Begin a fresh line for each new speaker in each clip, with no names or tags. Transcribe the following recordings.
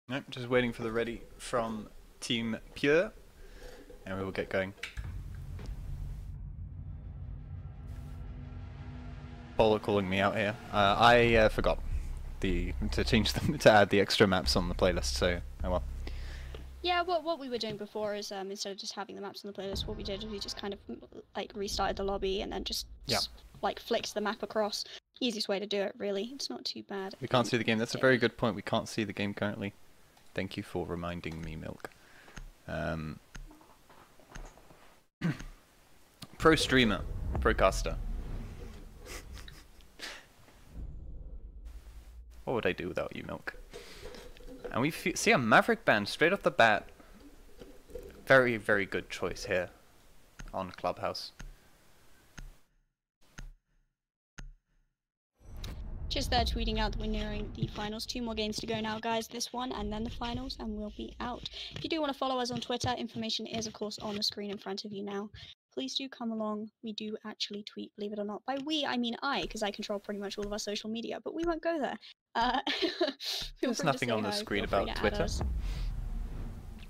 Nope, just waiting for the ready from Team Pure, and we will get going. Paul calling me out here. I forgot to change them to add the extra maps on the playlist. So oh well.
Yeah, what we were doing before is instead of just having the maps on the playlist, what we did is we just kind of like restarted the lobby and then just like flicked the map across. Easiest way to do it, really. It's not too bad.
We can't see the game. That's a very good point. We can't see the game currently. Thank you for reminding me, Milk. Pro streamer, procaster. What would I do without you, Milk? And we see a Maverick band straight off the bat. Very, very good choice here on Clubhouse.
Just there tweeting out that we're nearing the finals. 2 more games to go now, guys. This one and then the finals, and we'll be out. If you do want to follow us on Twitter, information is, of course, on the screen in front of you now. Please do come along. We do actually tweet, believe it or not. By we, I mean I, because I control pretty much all of our social media, but we won't go there.
There's nothing on the screen about Twitter.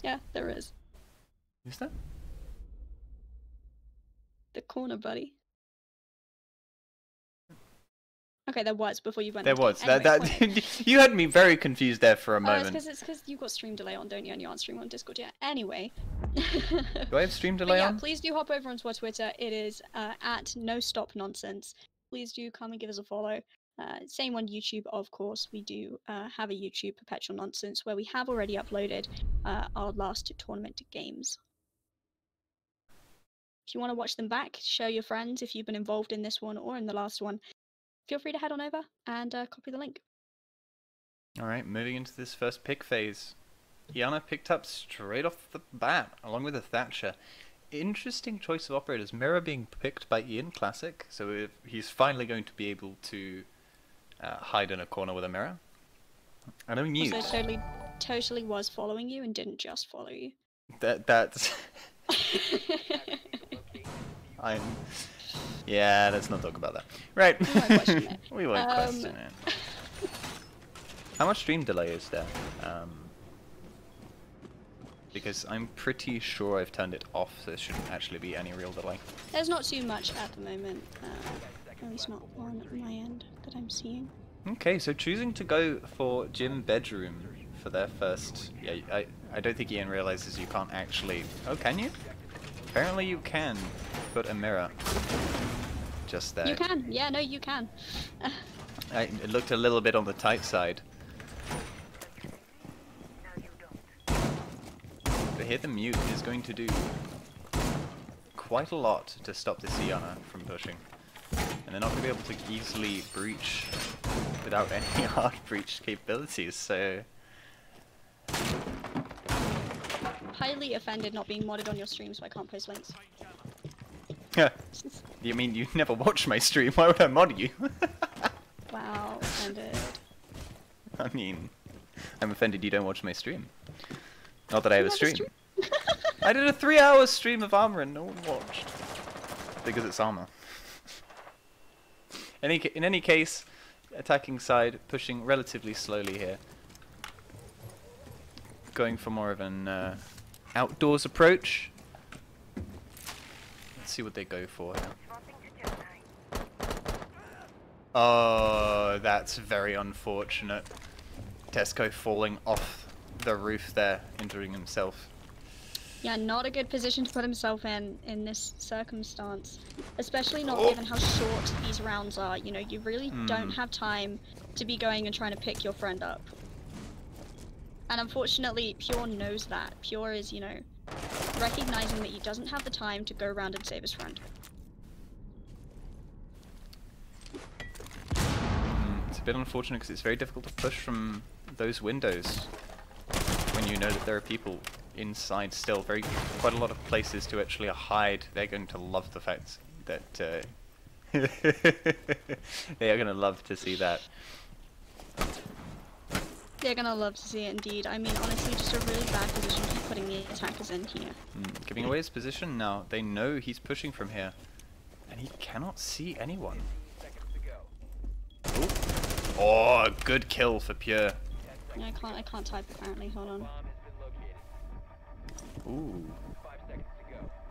Yeah, there is.
Is there?
The corner, buddy. Okay, there was before you went.
There was.
Anyway,
you had me very confused there for a moment.
It's because you've got stream delay on, don't you? And you aren't streaming on Discord yet. Anyway.
Do I have stream delay on?
Please do hop over onto our Twitter. It is at NoStopNonsense. Please do come and give us a follow. Same on YouTube, of course. We do have a YouTube, Perpetual Nonsense, where we have already uploaded our last tournament games. If you want to watch them back, show your friends if you've been involved in this one or in the last one. Feel free to head on over and copy the link.
Alright, moving into this first pick phase. Iana picked up straight off the bat, along with a Thatcher. Interesting choice of operators. Mirror being picked by Eeuun, classic. So he's finally going to be able to hide in a corner with a mirror. I know Mute.
Also totally was following you and didn't just follow you.
That's... Yeah, let's not talk about that. Right.
We won't question it.
We won't question it. How much stream delay is there? Because I'm pretty sure I've turned it off, so there shouldn't actually be any real delay.
There's not too much at the moment. At least not on my end that I'm seeing.
Okay, so choosing to go for gym bedroom for their first... Yeah, I don't think Eeuun realizes you can't actually... Oh, can you? Apparently you can put a mirror just there.
You can, yeah, no, you can.
It looked a little bit on the tight side. But here the Mute is going to do quite a lot to stop this Iana from pushing. And they're not going to be able to easily breach without any hard breach capabilities, so...
Highly offended not being modded on your stream, so I can't post links.
You mean you never watch my stream? Why would I mod you?
Wow, offended.
I mean, I'm offended you don't watch my stream. Not that I have a stream. I did a 3-hour stream of armor and no one watched. Because it's armor. In any case, attacking side, pushing relatively slowly here. Going for more of an outdoors approach. Let's see what they go for here. Oh, that's very unfortunate. Tesco falling off the roof there, injuring himself.
Yeah, not a good position to put himself in this circumstance. Especially not given how short these rounds are. You know, you really don't have time to be going and trying to pick your friend up. And unfortunately, Pure knows that. Pure is, you know, recognizing that he doesn't have the time to go around and save his friend.
It's a bit unfortunate because it's very difficult to push from those windows when you know that there are people inside still. Quite a lot of places to actually hide. They're going to love the fact that they are going to love to see that.
They're gonna love to see it indeed. I mean, honestly, just a really bad position to keep putting the attackers in here.
Giving away his position now. They know he's pushing from here. And he cannot see anyone. Ooh. Oh, good kill for Pure.
No, I can't type apparently. Hold on.
Ooh.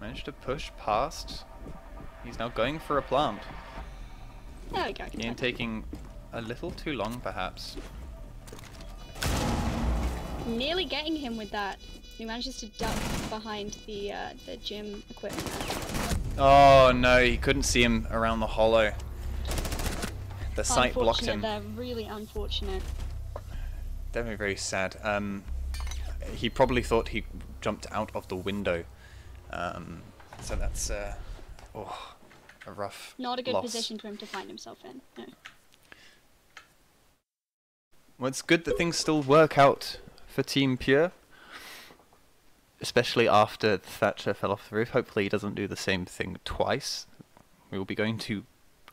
Managed to push past. He's now going for a plant.
There we go.
Eeuun taking a little too long, perhaps.
Nearly getting him with that. He manages to duck behind the gym equipment there.
Oh no, he couldn't see him around the hollow. The sight blocked him.
They're really unfortunate.
Definitely very sad. He probably thought he jumped out of the window. So that's a rough
Not a good
loss.
position for him to find himself in. No.
Well, it's good that things still work out for Team Pure. Especially after Thatcher fell off the roof. Hopefully he doesn't do the same thing twice. We will be going to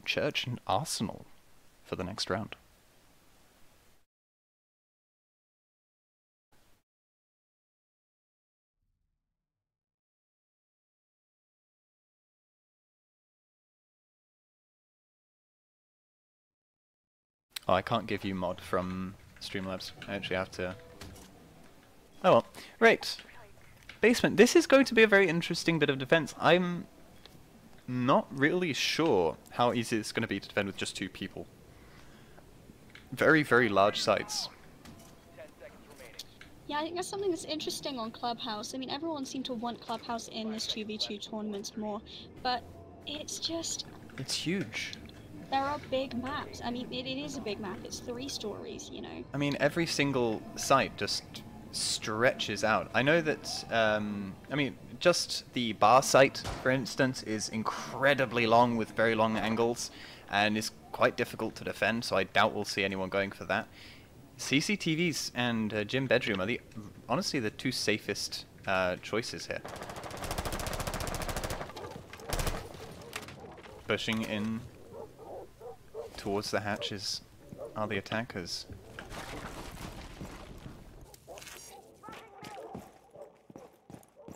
Church and Arsenal for the next round. Oh, I can't give you mod from Streamlabs. I actually have to... Oh well. Right. Basement. This is going to be a very interesting bit of defense. I'm not really sure how easy it's going to be to defend with just 2 people. Very, very large sites.
Yeah, I think that's something that's interesting on Clubhouse. I mean, everyone seemed to want Clubhouse in this 2v2 tournaments more, but it's just...
It's huge.
There are big maps. I mean, it is a big map. It's 3 stories, you know.
I mean, every single site just stretches out. I know that, I mean, just the bar site, for instance, is incredibly long with very long angles and is quite difficult to defend, so I doubt we'll see anyone going for that. CCTVs and gym bedroom are honestly the 2 safest choices here. Pushing in towards the hatches are the attackers.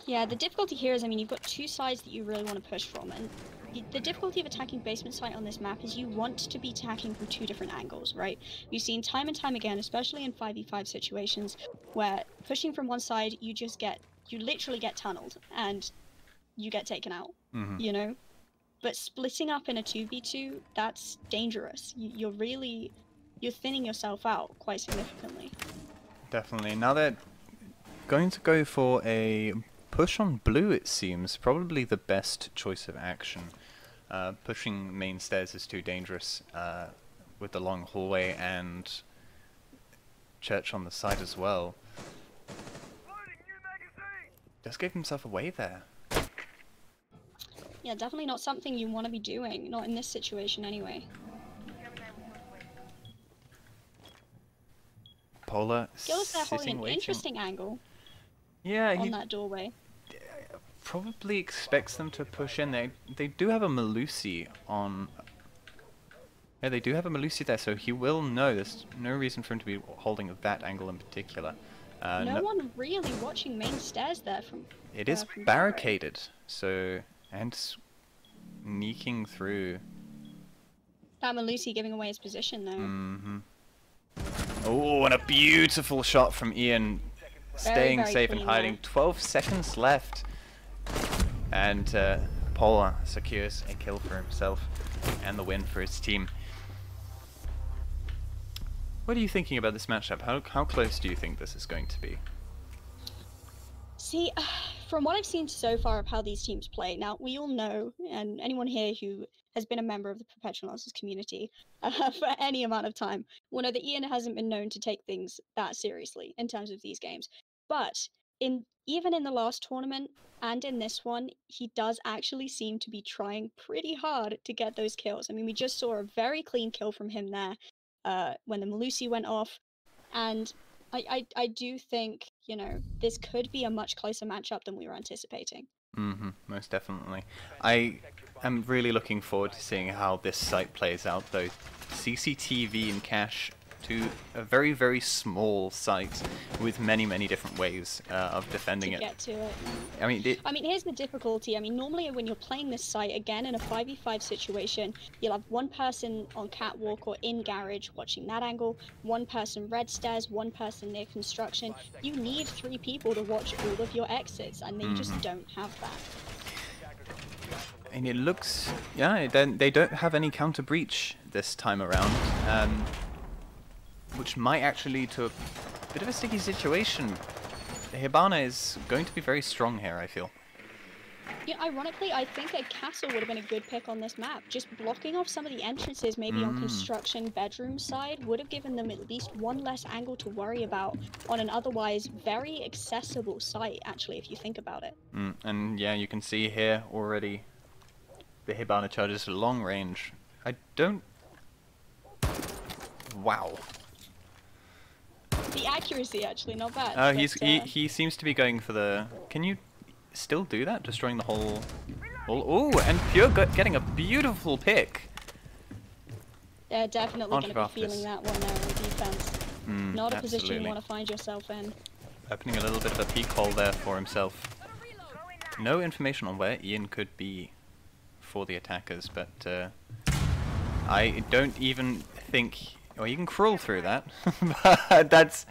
Yeah, the difficulty here is, I mean, you've got 2 sides that you really want to push from, and the difficulty of attacking basement site on this map is you want to be attacking from 2 different angles, right? You've seen time and time again, especially in 5v5 situations, where pushing from one side, you literally get tunneled, and you get taken out, you know? But splitting up in a 2v2, that's dangerous. You're thinning yourself out quite significantly.
Definitely. Now they're going to go for a push on blue, it seems. Probably the best choice of action. Pushing main stairs is too dangerous with the long hallway and Church on the side as well. Just gave himself away there.
Yeah, definitely not something you want to be doing. Not in this situation anyway.
Polar
Skillless there holding an
waiting.
interesting angle.
Yeah,
on that doorway.
Probably expects them to push in. They do have a Mitzyyy on. Yeah, they do have a Mitzyyy there, so he will know. There's no reason for him to be holding that angle in particular.
No one really watching main stairs there from.
It is barricaded, so and sneaking through.
That Mitzyyy giving away his position though.
Oh, and a beautiful shot from Eeuun. Staying safe and hiding.
There.
12 seconds left. And Polar secures a kill for himself and the win for his team. What are you thinking about this matchup? How close do you think this is going to be?
See, from what I've seen so far of how these teams play, now we all know, and anyone here who has been a member of the Perpetual Analysis community for any amount of time will know that Eeuun hasn't been known to take things that seriously in terms of these games. But even in the last tournament and in this one, he does actually seem to be trying pretty hard to get those kills. I mean, we just saw a very clean kill from him there when the Mitzyyy went off, and I do think, you know, this could be a much closer matchup than we were anticipating.
Most definitely. I am really looking forward to seeing how this site plays out, though. CCTV and cache to a very, very small site with many, many different ways of defending it.
Get to it.
I mean,
here's the difficulty. I mean, normally when you're playing this site, again, in a 5v5 situation, you'll have one person on catwalk or in garage watching that angle, one person red stairs, one person near construction. You need 3 people to watch all of your exits, and they just don't have that.
And it looks, yeah, they don't have any counter breach this time around, which might actually lead to a bit of a sticky situation. Hibana is going to be very strong here, I feel.
Yeah, ironically, I think a castle would have been a good pick on this map. Just blocking off some of the entrances, maybe on construction bedroom side, would have given them at least one less angle to worry about on an otherwise very accessible site, actually, if you think about it.
And yeah, you can see here already the Hibana charges at long range. I don't... Wow.
The accuracy, actually, not bad.
Oh, he seems to be going for the... Can you still do that? Destroying the whole... Oh, and Pure getting a beautiful pick.
They're definitely going to be feeling that one there in defense. Not a position you want to find yourself in.
Opening a little bit of a peek hole there for himself. No information on where Eeuun could be for the attackers, but I don't even think... Well, you can crawl through that, but that's...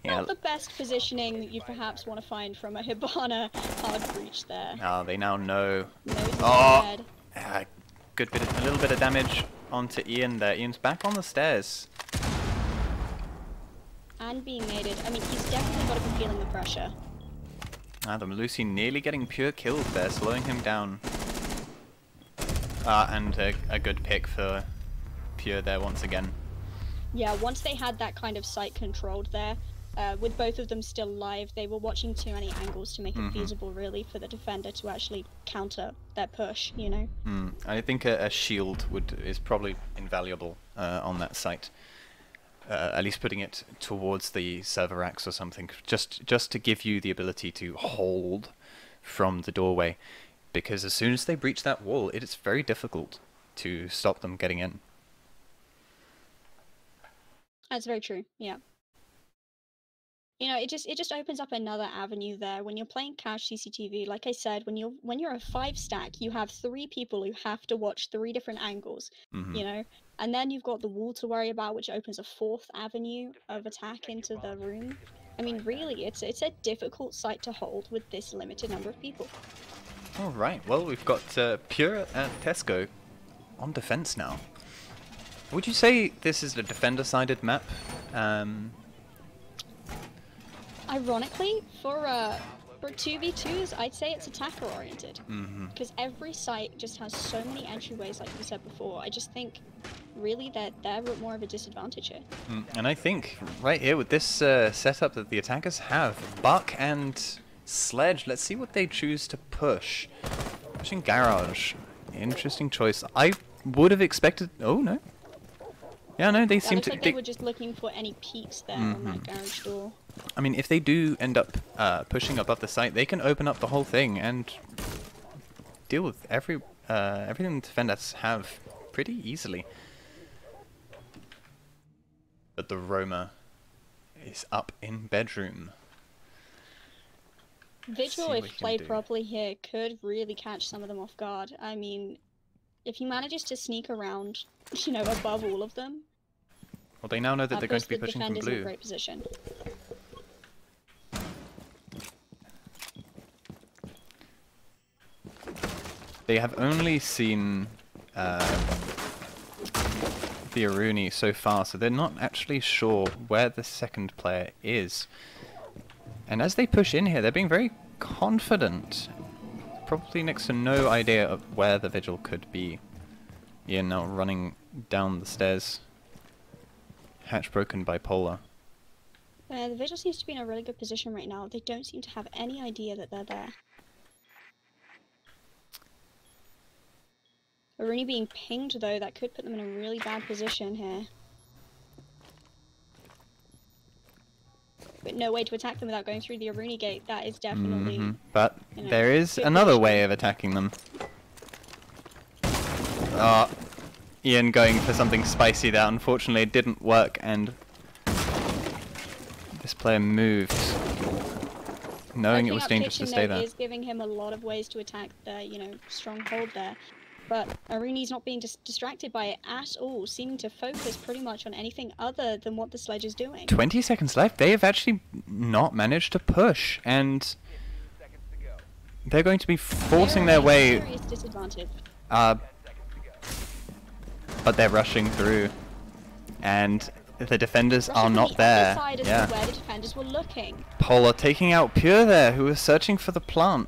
Yeah.
Not the best positioning you'd perhaps want to find from a Hibana hard breach there.
Oh, they now know.
Oh!
A little bit of damage onto Eeuun there. Eun's back on the stairs.
And being naded. I mean, he's definitely got to be feeling the pressure.
The Lucy nearly getting Pure killed there, slowing him down. And a good pick for Pure there once again.
Yeah, once they had that kind of site controlled there, with both of them still alive, they were watching too many angles to make it feasible, really, for the defender to actually counter their push, you know?
I think a shield is probably invaluable on that site. At least putting it towards the server racks or something, just to give you the ability to hold from the doorway. Because as soon as they breach that wall, it is very difficult to stop them getting in.
That's very true, yeah. You know, it just opens up another avenue there. When you're playing cash CCTV, like I said, when you're a 5 stack, you have 3 people who have to watch 3 different angles, you know? And then you've got the wall to worry about, which opens a 4th avenue of attack into the room. I mean, really, it's a difficult site to hold with this limited number of people.
Alright, well, we've got Pure and Tesco on defense now. Would you say this is a defender-sided map?
Ironically, for 2v2s, I'd say it's attacker-oriented. Because every site just has so many entryways, like we said before. I just think, really, that they're more of a disadvantage here.
And I think, right here, with this setup that the attackers have, Buck and Sledge, let's see what they choose to push. Pushing Garage. Interesting choice. I would have expected... Oh, no. Yeah, no, they seem to...
Like they were just looking for any peeks there on that garage door.
I mean, if they do end up pushing above the site, they can open up the whole thing and deal with everything the defenders have pretty easily. But the Roma is up in bedroom.
Vigil, if played properly here, could really catch some of them off guard. I mean, if he manages to sneak around, you know, above all of them...
Well, they now know that they're going to be pushing from blue.
In a great position.
They have only seen the Eeuun so far, so they're not actually sure where the second player is. And as they push in here, they're being very confident. Probably next to no idea of where the Vigil could be. Eeuun now running down the stairs. Hatch broken by Polar.
The Vigil seems to be in a really good position right now. They don't seem to have any idea that they're there. Eeuun being pinged, though, that could put them in a really bad position here. But no way to attack them without going through the Eeuun gate. That is definitely...
But there is another way of attacking them. Eeuun going for something spicy there. Unfortunately, it didn't work, and this player moved, knowing it was dangerous to stay there.
Is giving him a lot of ways to attack the, stronghold there. But Aruni's not being distracted by it at all, seeming to focus pretty much on anything other than what the sledge is doing.
20 seconds left. They have actually not managed to push, and they're going to be forcing their way.
Serious disadvantage.
But they're rushing through, and the defenders are not there.
Yeah. Where the defenders were looking.
Polar taking out Pure there, who was searching for the plant.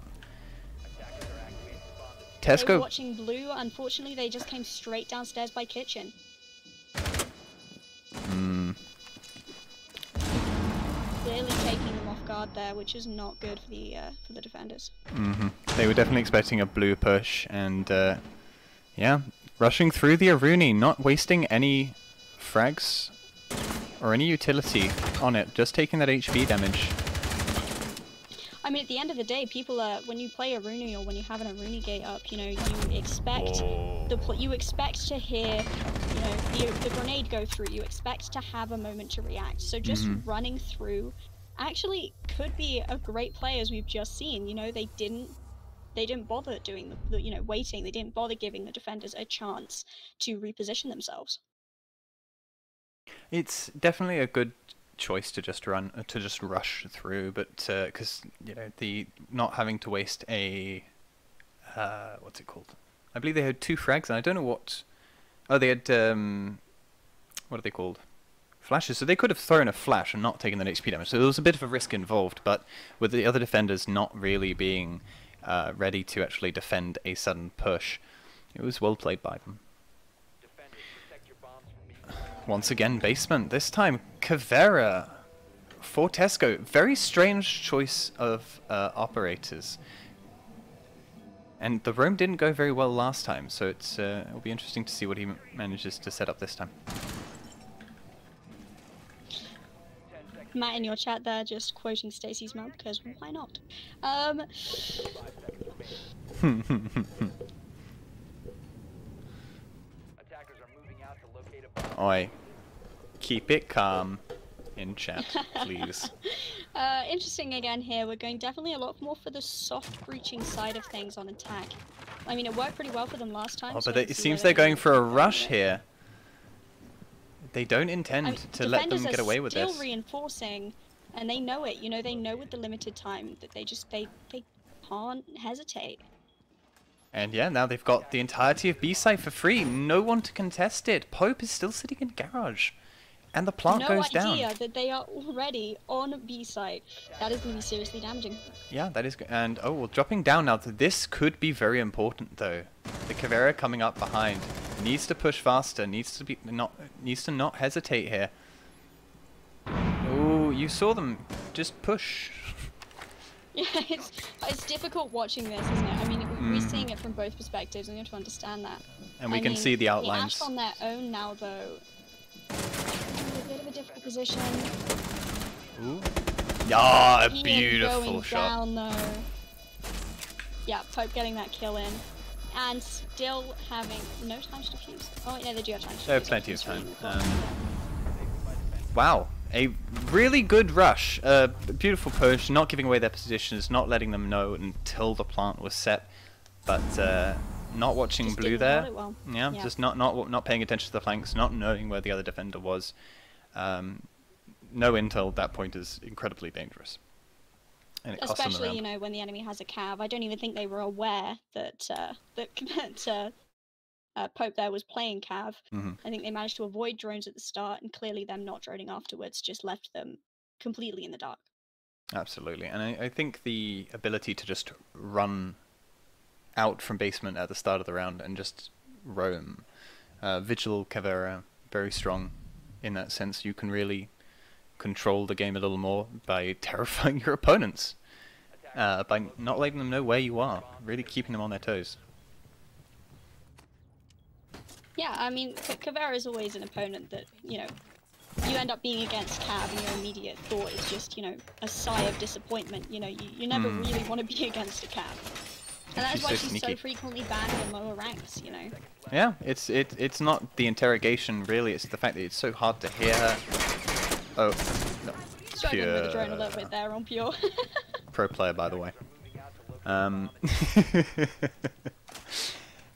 Tesco.
They were watching blue. Unfortunately, they just came straight downstairs by kitchen. Clearly taking them off guard there, which is not good for the defenders.
They were definitely expecting a blue push, and yeah, rushing through the Aruni, not wasting any frags or any utility on it, just taking that HP damage.
I mean, at the end of the day, people are, when you play Aruni or when you have an Aruni gate up, you expect you expect to hear, the grenade go through. You expect to have a moment to react. So just running through actually could be a great play, as we've just seen. They didn't bother doing the waiting. They didn't bother giving the defenders a chance to reposition themselves.
It's definitely a good choice to just rush through, but because the not having to waste a what's it called? I believe they had 2 frags, and I don't know what. Oh, they had what are they called? Flashes. So they could have thrown a flash and not taken that HP damage. So there was a bit of a risk involved, but with the other defenders not really being ready to actually defend a sudden push, it was well played by them. Once again, basement. This time, Caveira for Tesco. Very strange choice of operators. And the roam didn't go very well last time, so it'll be interesting to see what he manages to set up this time.
Matt in your chat there just quoting Stacey's mum, because why not?
Oi, keep it calm in chat, please.
Interesting again here. We're going definitely a lot more for the soft breaching side of things on attack. I mean, it worked pretty well for them last time.
Oh,
so
but it seems they're going for a rush here. They don't intend to let them get away with this.
Still reinforcing, and they know it. They know with the limited time that they can't hesitate.
And yeah, now they've got the entirety of B-side for free. No one to contest it. Pope is still sitting in garage. And the plant goes down.
No idea that they are already on B-side. That is going to be seriously damaging.
Yeah, that is good. And, oh, well, dropping down now. This could be very important, though. The Caveira coming up behind. Needs to push faster. Needs to not hesitate here. Oh, you saw them. Just push.
Yeah, it's difficult watching this, isn't it? I mean, we're seeing it from both perspectives, and you have to understand that.
And we can see the outlines.
The Ash on their own now, though, a bit of a difficult position.
Ooh. Ah, a
Eeuun
beautiful
going
shot.
Down, though. Yeah, Pope getting that kill in. And still having no time to defuse. Oh, yeah, they do have time to defuse.
They have plenty of time. Wow. A really good rush. Beautiful push, not giving away their positions, not letting them know until the plant was set. But not watching
just
blue there.
Well.
Yeah, just not paying attention to the flanks, not knowing where the other defender was. No intel at that point is incredibly dangerous. And it costs them the round.
When the enemy has a cav. I don't even think they were aware that Pope there was playing cav. I think they managed to avoid drones at the start, and clearly them not droning afterwards just left them completely in the dark.
Absolutely, and I think the ability to just run out from basement at the start of the round and just roam. Vigil Caveira, very strong in that sense. You can really control the game a little more by terrifying your opponents, by not letting them know where you are, really keeping them on their toes.
Yeah, I mean, Caveira is always an opponent that, you end up being against Cav, and your immediate thought is just, a sigh of disappointment. You never really want to be against a Cav. And that is
she's
why
so
she's
sneaky.
so frequently banned in lower ranks, you know.
Yeah, it's not the interrogation really, it's the fact that it's so hard to hear her. Oh, no.
Struggling with the drone a little bit there on Pure.
Pro player, by the way. Yeah,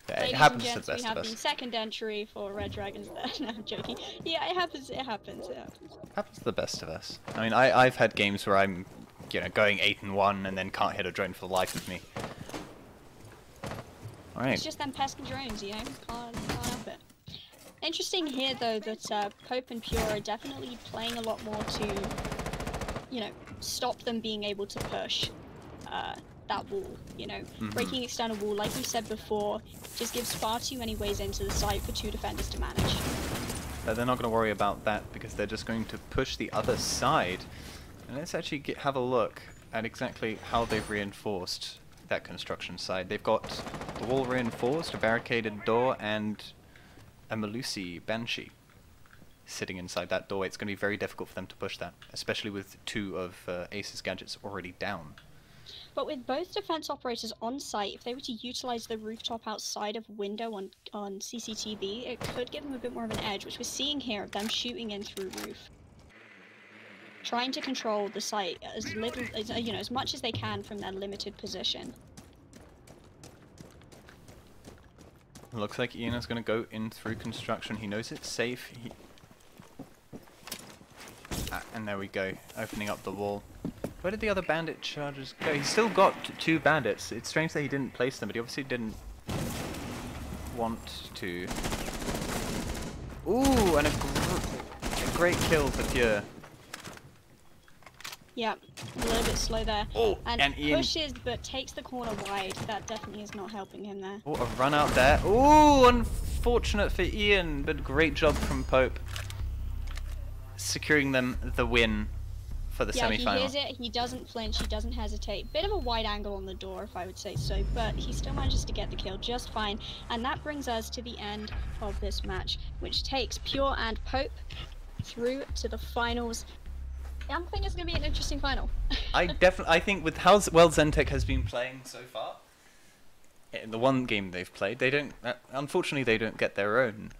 it
Ladies and
happens to
gents,
the
we
best
have
of
the
us.
second entry for Red Dragons there. No, I'm joking. Yeah, it happens, it happens, it happens.
Happens to the best of us. I mean, I've had games where I'm, you know, going 8-1 and then can't hit a drone for the life of me. Alright.
It's just them pesky drones, you know? Can't help it. Interesting here, though, that Pope and Pure are definitely playing a lot more to, you know, stop them being able to push that wall, you know? Breaking external wall, like we said before, just gives far too many ways into the site for 2 defenders to manage.
But they're not going to worry about that because they're just going to push the other side. And let's actually have a look at exactly how they've reinforced that construction side. They've got the wall reinforced, a barricaded door, and a Mitzyyy Banshee sitting inside that doorway. It's going to be very difficult for them to push that, especially with 2 of Ace's gadgets already down.
But with both defense operators on site, if they were to utilize the rooftop outside of window on CCTV, it could give them a bit more of an edge, which we're seeing here of them shooting in through roof. Trying to control the site as little as, you know, as much as they can from their limited position.
Looks like Eeuun is going to go in through construction. He knows it's safe. And there we go, opening up the wall. Where did the other bandit charges go? He's still got 2 bandits. It's strange that he didn't place them, but he obviously didn't want to. Ooh, and a great kill for Pure.
Yeah, a little bit slow there.
Oh,
and
Eeuun
pushes, but takes the corner wide. That definitely is not helping him there.
Oh, a run out there. Ooh, unfortunate for Eeuun, but great job from Pope. Securing them the win for the semi-final.
He hears it, he doesn't flinch, he doesn't hesitate. Bit of a wide angle on the door, if I would say so, but he still manages to get the kill just fine. And that brings us to the end of this match, which takes Pure and Pope through to the finals. I think it's going to be an interesting final.
I think with how well Zentech has been playing so far, in the one game they've played, they don't. Unfortunately, they don't get their own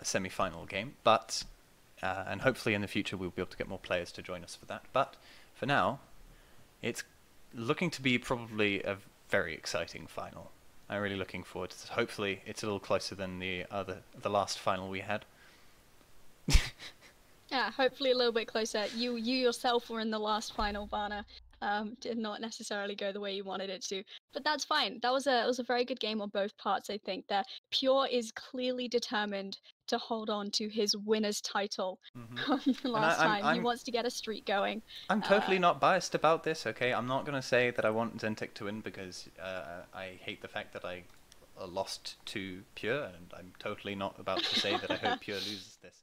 semi-final game. But and hopefully in the future we'll be able to get more players to join us for that. But for now, it's looking to be probably a very exciting final. I'm really looking forward to it. Hopefully, it's a little closer than the last final we had.
Yeah, hopefully a little bit closer. You yourself were in the last final, Varna. Did not necessarily go the way you wanted it to, but that's fine. It was a very good game on both parts. I think that Pure is clearly determined to hold on to his winner's title from the last time. He wants to get a streak going.
I'm totally not biased about this. Okay, I'm not gonna say that I want Zentech to win because I hate the fact that I lost to Pure, and I'm totally not about to say that I hope Pure loses this.